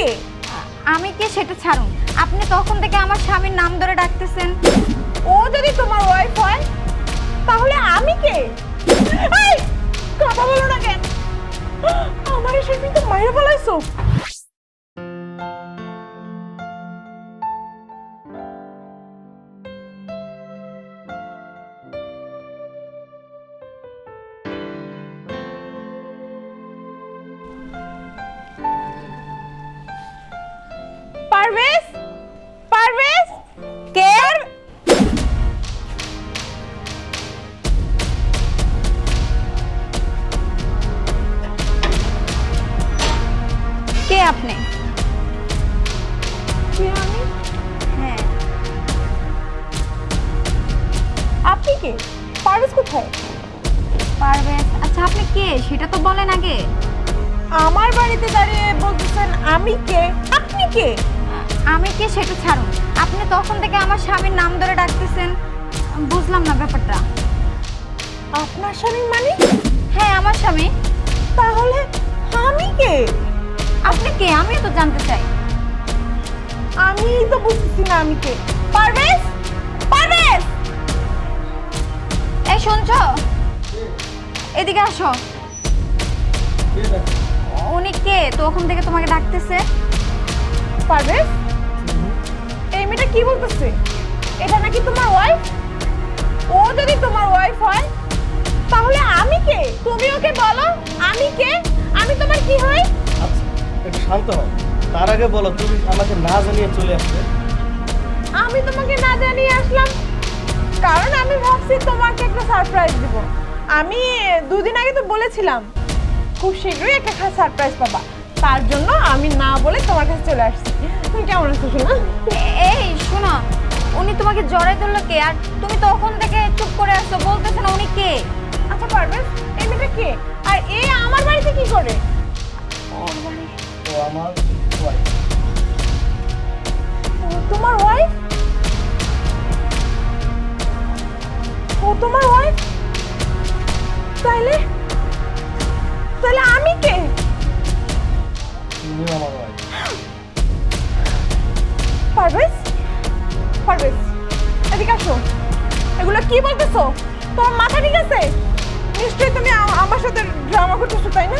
কে? আমি কে সেটা ছাড়ুন, আপনি তখন থেকে আমার স্বামীর নাম ধরে ডাকতেছেন। ও যদি তোমার ওয়াইফ হয় তাহলে আমি কে? এই কথা বলো না কেন? আমার স্বামী তো মাইরে ফেলাইছো। পারভেজ, পারভেজ, কে? কে আপনি? কে আমি? হ্যাঁ, আপনি কে? পারভেজ কোথায়? পারভেজ। আচ্ছা আপনি কে সেটা তো বলেন আগে। আমার বাড়িতে দাঁড়িয়ে বলতেছেন আমি কে? আপনি কে? আমি কে সেটা ছাড়ুন, আপনি তখন থেকে আমার স্বামীর নাম ধরে ডাকতেছেন, বুঝলাম না ব্যাপারটা। আপনার স্বামী মানে? হ্যাঁ আমার স্বামী। তাহলে আমি কে? আপনি কে আমিও তো জানতে চাই। আমি তো বুঝতেছি না আমি কে। পারভেজ, পারভেজ, এই শুনছো, এদিকে আসো। উনি কে তখন থেকে তোমাকে ডাকতেছে? পারভেজ, এই মেয়েটা কি বলতেছে? এটা নাকি তোমার ওয়াইফ? ও যদি তোমার ওয়াইফ হয় তাহলে আমি কে? তুমি ওকে বলো আমি কে, আমি তোমার কি হই? আচ্ছা একটু শান্ত হও। তার আগে বলো তুমি আমাকে না জানিয়ে চলে আসলে। আমি তোমাকে না জানিয়ে আসলাম কারণ আমি ভাবছি তোমাকে একটা সারপ্রাইজ দিব। আমি দুদিন আগে তো বলেছিলাম খুব শীঘ্রই একটা সারপ্রাইজ পাবা, তার জন্য আমি না বলে তোমার কাছে চলে আসছি। তুমি কেমন আছো শোনা? এই শোনো, উনি তোমাকে জড়াই ধরলো কে? আর তুমি তখন থেকে চুপ করে আসছো, বলতেছে না উনি কে? আচ্ছা পারভেজ, এই মেয়েটা কে আর এ আমার বাড়িতে কি করে? তো আমার wife। ও তোমার ওয়াইফ? ও তোমার ওয়াইফ? তাহলে তাহলে আমি কে? তুমি আমার wife। পারভেজ, পারভেজ, এদিকে আসো। এগুলো কি বলতেছো? তোমার মাথা ঠিক আছে? নিশ্চয়ই তুমি আমার সাথে ড্রামা করতেছো, তাই না?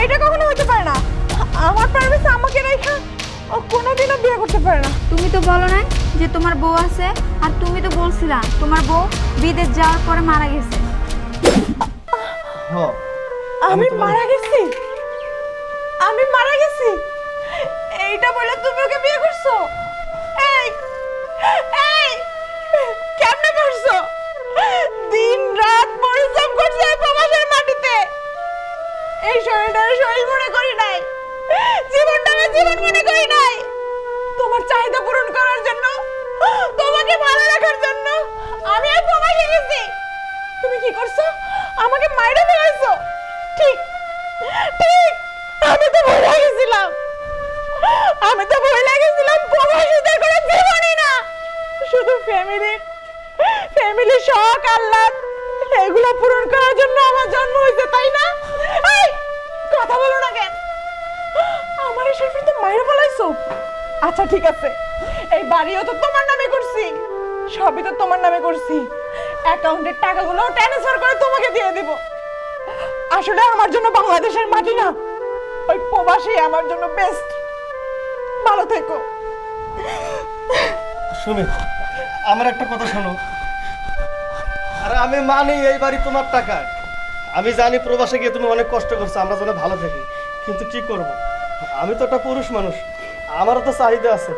এটা কখনো হতে পারে না। আমার পারভেজ আমাকে রেখা ও কোনোদিনও বিয়ে করতে পারে না। তুমি তো বলো না যে তোমার বউ আছে, আর তুমি তো বলছিলা তোমার বউ বিদেশ যাওয়ার পরে মারা গেছে। হ্যাঁ আমি তোমার- মারা গেছি? আমি মারা গেছি? এইটা বলে তুমি ওকে বিয়ে করছো? এই এই কেমনে পারছো? দিন রাত পরিশ্রম করছে এই প্রবাসের মাটিতে। এই শরীরটারে শরীর মনে করি নাই, জীবনটাকে জীবন মনে করি নাই। তোমার চাহিদা পূরণ করার জন্য, তোমাকে ভালো রাখার জন্য আমি আর প্রবাসে গেছি। তুমি কি করছো? আমাকে মাইরে ফেলাইছো। ঠিক ঠিক, আমি তো ভুলে গেছিলাম। আমি তো ভুলে গেছিলাম প্রবাসীদের কোনো জীবনই না, শুধু ফ্যামিলি শখ আহ্লাদ এগুলো পূরণ করার জন্য আমার জন্ম হয়েছে, তাই না? এই কথা বলো না কেন? আমার এই শাশুড়ি তো মাইরে ফেলাইছো। আচ্ছা ঠিক আছে, এই বাড়িও তো তোমার নামে করছি, সবই তো তোমার নামে করছি। অ্যাকাউন্টের টাকাগুলো ট্রান্সফার করে তোমাকে দিয়ে দিব। আসলে আমার জন্য বাংলাদেশের মাটি না, ওই প্রবাসী আমার জন্য বেস্ট। ভালো থেকো। সুমিত, আমার একটা কথা শোনো। আরে আমি মানি এই বাড়ি তোমার টাকায়। আমি জানি প্রবাসে গিয়ে তুমি অনেক কষ্ট করছো আমরা যেন ভালো থাকি, কিন্তু কি করব, আমি তো একটা পুরুষ মানুষ, আমারও তো চাহিদা আছে।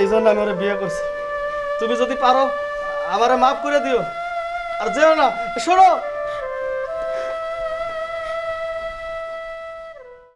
এই জন্য আমি ওরা বিয়ে করছি। তুমি যদি পারো আমারে মাফ করে দিও। আর যেও না, শোনো